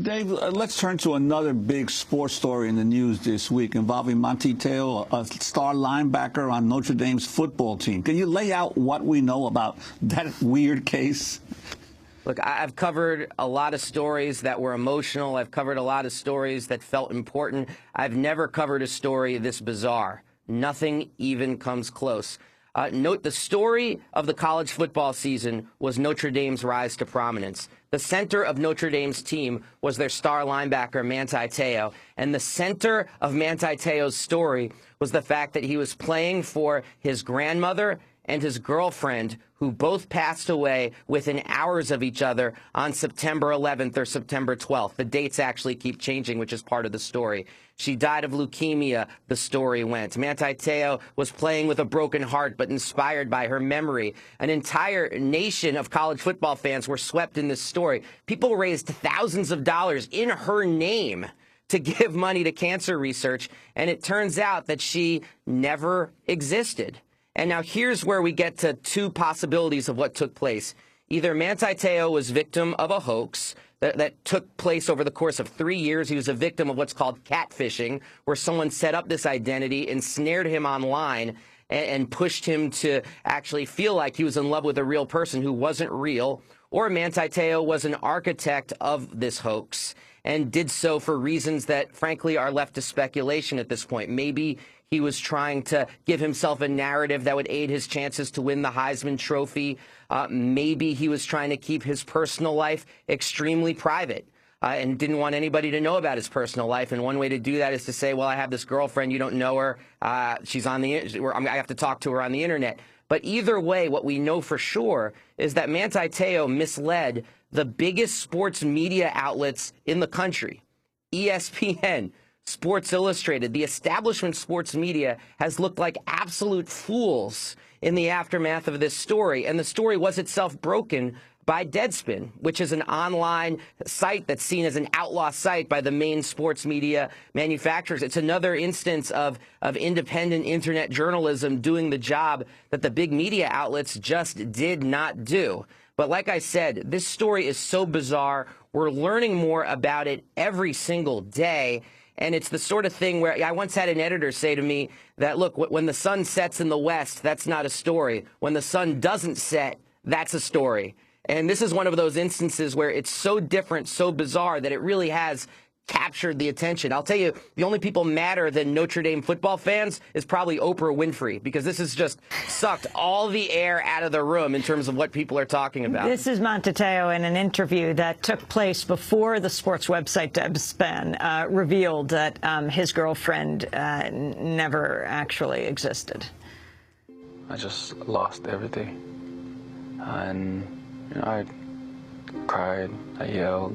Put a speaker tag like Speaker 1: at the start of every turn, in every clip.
Speaker 1: Dave, let's turn to another big sports story in the news this week involving Manti Te'o, a star linebacker on Notre Dame's football team. Can you lay out what we know about that weird case?
Speaker 2: Look, I've covered a lot of stories that were emotional. I've covered a lot of stories that felt important. I've never covered a story this bizarre. Nothing even comes close. Note the story of the college football season was Notre Dame's rise to prominence. The center of Notre Dame's team was their star linebacker, Manti T'eo. And the center of Manti Te'o's story was the fact that he was playing for his grandmother and his girlfriend, who both passed away within hours of each other on September 11th or September 12th. The dates actually keep changing, which is part of the story. She died of leukemia, the story went. Manti T'eo was playing with a broken heart, but inspired by her memory. An entire nation of college football fans were swept in this story. People raised thousands of dollars in her name to give money to cancer research, and it turns out that she never existed. And now here's where we get to two possibilities of what took place. Either Manti T'eo was victim of a hoax that took place over the course of 3 years. He was a victim of what's called catfishing, where someone set up this identity, ensnared him online, and pushed him to actually feel like he was in love with a real person who wasn't real. Or Manti T'eo was an architect of this hoax and did so for reasons that, frankly, are left to speculation at this point. Maybe he was trying to give himself a narrative that would aid his chances to win the Heisman Trophy. Maybe he was trying to keep his personal life extremely private and didn't want anybody to know about his personal life. And one way to do that is to say, well, I have this girlfriend. You don't know her. She's on I have to talk to her on the Internet. But either way, what we know for sure is that Manti T'eo misled the biggest sports media outlets in the country. ESPN, Sports Illustrated, the establishment sports media has looked like absolute fools in the aftermath of this story. And the story was itself broken by Deadspin, which is an online site that's seen as an outlaw site by the main sports media manufacturers. It's another instance of independent internet journalism doing the job that the big media outlets just did not do. But like I said, this story is so bizarre. We're learning more about it every single day. And it's the sort of thing where I once had an editor say to me that, look, when the sun sets in the west, that's not a story. When the sun doesn't set, that's a story. And this is one of those instances where it's so different, so bizarre, that it really has captured the attention. I'll tell you, the only people madder than Notre Dame football fans is probably Oprah Winfrey, because this has just sucked all the air out of the room in terms of what people are talking about.
Speaker 3: This is Manti T'eo in an interview that took place before the sports website Deadspin revealed that his girlfriend never actually existed.
Speaker 4: I just lost everything. And, I cried, I yelled.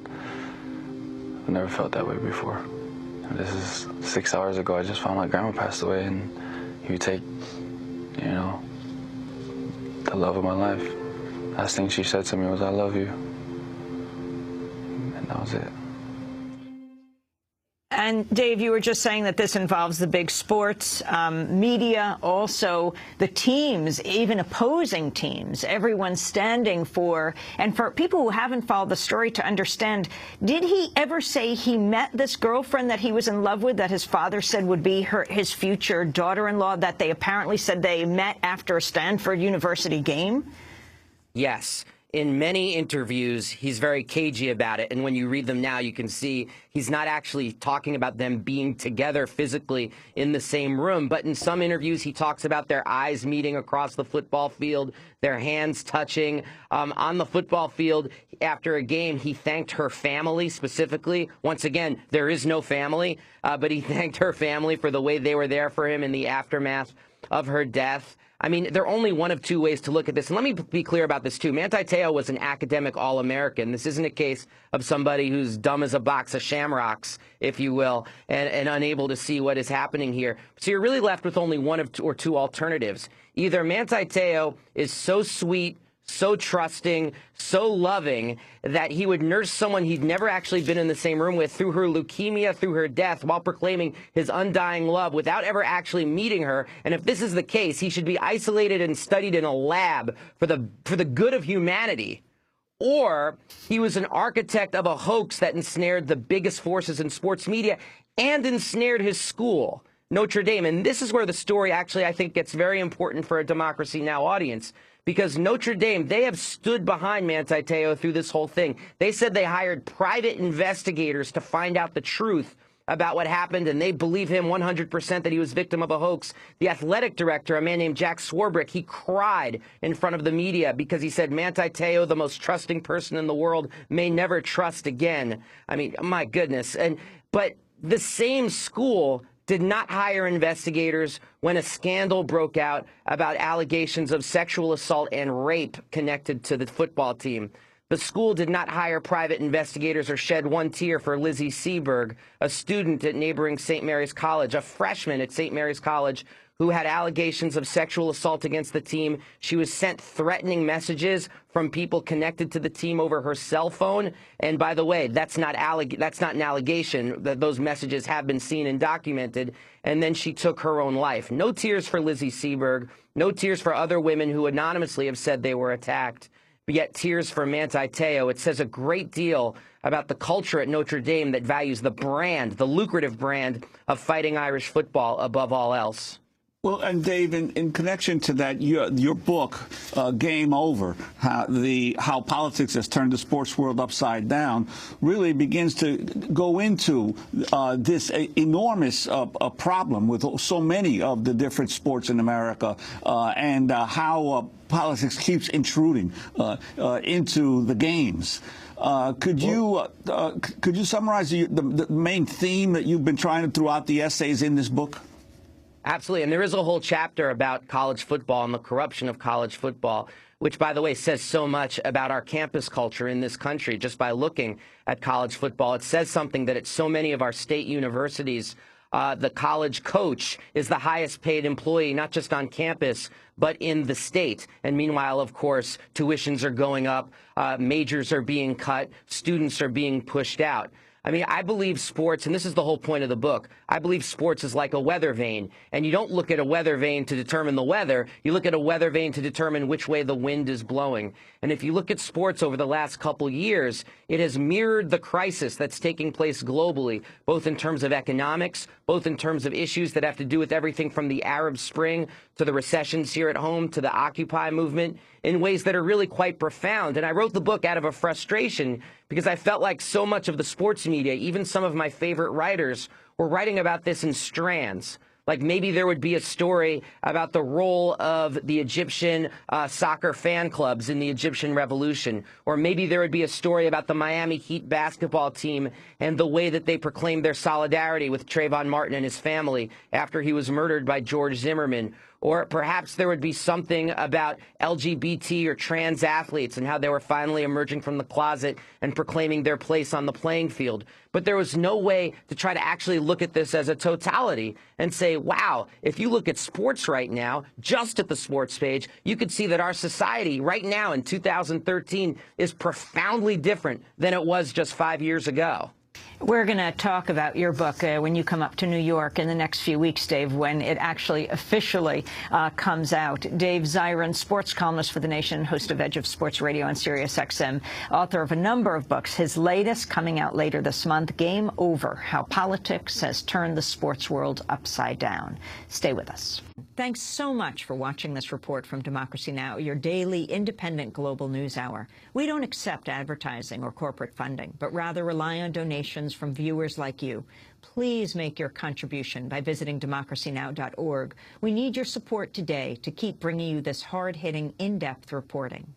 Speaker 4: I've never felt that way before. And this is 6 hours ago. I just found out grandma passed away, and you take, the love of my life. Last thing she said to me was, "I love you." And that was it.
Speaker 3: And, Dave, you were just saying that this involves the big sports media, also the teams, even opposing teams, everyone standing for. And for people who haven't followed the story to understand, did he ever say he met this girlfriend that he was in love with, that his father said would be his future daughter-in-law, that they apparently said they met after a Stanford University game?
Speaker 2: Yes. In many interviews, he's very cagey about it. And when you read them now, you can see he's not actually talking about them being together physically in the same room. But in some interviews, he talks about their eyes meeting across the football field, their hands touching. On the football field, after a game, he thanked her family specifically. Once again, there is no family, but he thanked her family for the way they were there for him in the aftermath of her death. I mean, there are only one of two ways to look at this. And let me be clear about this, too. Manti T'eo was an academic All-American. This isn't a case of somebody who's dumb as a box of shamrocks, if you will, and unable to see what is happening here. So you're really left with only one of two alternatives. Either Manti T'eo is so sweet, so trusting, so loving that he would nurse someone he'd never actually been in the same room with through her leukemia, through her death, while proclaiming his undying love without ever actually meeting her. And if this is the case, he should be isolated and studied in a lab for the good of humanity. or he was an architect of a hoax that ensnared the biggest forces in sports media and ensnared his school, Notre Dame. And this is where the story actually, I think, gets very important for a Democracy Now! Audience, because Notre Dame, they have stood behind Manti Te'o through this whole thing. They said they hired private investigators to find out the truth about what happened, and they believe him 100% that he was victim of a hoax. The athletic director, a man named Jack Swarbrick, he cried in front of the media because he said Manti Te'o, the most trusting person in the world, may never trust again. I mean, my goodness. But the same school did not hire investigators when a scandal broke out about allegations of sexual assault and rape connected to the football team. The school did not hire private investigators or shed one tear for Lizzy Seeberg, a student at neighboring St. Mary's College, a freshman at St. Mary's College who had allegations of sexual assault against the team. She was sent threatening messages from people connected to the team over her cell phone. And by the way, that's not an allegation. Those messages have been seen and documented. And then she took her own life. No tears for Lizzy Seeberg. No tears for other women who anonymously have said they were attacked. But yet tears for Manti Te'o. It says a great deal about the culture at Notre Dame that values the brand, the lucrative brand of Fighting Irish football above all else.
Speaker 1: Well, and Dave, in connection to that, your book, Game Over, how politics has turned the sports world upside down, really begins to go into this enormous problem with so many of the different sports in America, and how politics keeps intruding into the games. Could you summarize the main theme that you've been trying to throughout the essays in this book?
Speaker 2: Absolutely. And there is a whole chapter about college football and the corruption of college football, which, by the way, says so much about our campus culture in this country. Just by looking at college football, it says something that at so many of our state universities, the college coach is the highest paid employee, not just on campus, but in the state. And meanwhile, of course, tuitions are going up, majors are being cut, students are being pushed out. I mean, I believe sports, and this is the whole point of the book, I believe sports is like a weather vane. And you don't look at a weather vane to determine the weather. You look at a weather vane to determine which way the wind is blowing. And if you look at sports over the last couple years, it has mirrored the crisis that's taking place globally, both in terms of economics, both in terms of issues that have to do with everything from the Arab Spring to the recessions here at home to the Occupy movement, in ways that are really quite profound. And I wrote the book out of a frustration because I felt like so much of the sports media, even some of my favorite writers, were writing about this in strands. Like maybe there would be a story about the role of the Egyptian soccer fan clubs in the Egyptian Revolution. Or maybe there would be a story about the Miami Heat basketball team and the way that they proclaimed their solidarity with Trayvon Martin and his family after he was murdered by George Zimmerman. Or perhaps there would be something about LGBT or trans athletes and how they were finally emerging from the closet and proclaiming their place on the playing field. But there was no way to try to actually look at this as a totality and say, wow, if you look at sports right now, just at the sports page, you could see that our society right now in 2013 is profoundly different than it was just 5 years ago.
Speaker 3: We're going to talk about your book when you come up to New York in the next few weeks, Dave, when it actually officially comes out. Dave Zirin, sports columnist for The Nation, host of Edge of Sports Radio on Sirius XM, author of a number of books. His latest coming out later this month, Game Over, How Politics Has Turned the Sports World Upside Down. Stay with us. Thanks so much for watching this report from Democracy Now!, your daily independent global news hour. We don't accept advertising or corporate funding, but rather rely on donations from viewers like you. Please make your contribution by visiting democracynow.org. We need your support today to keep bringing you this hard-hitting, in-depth reporting.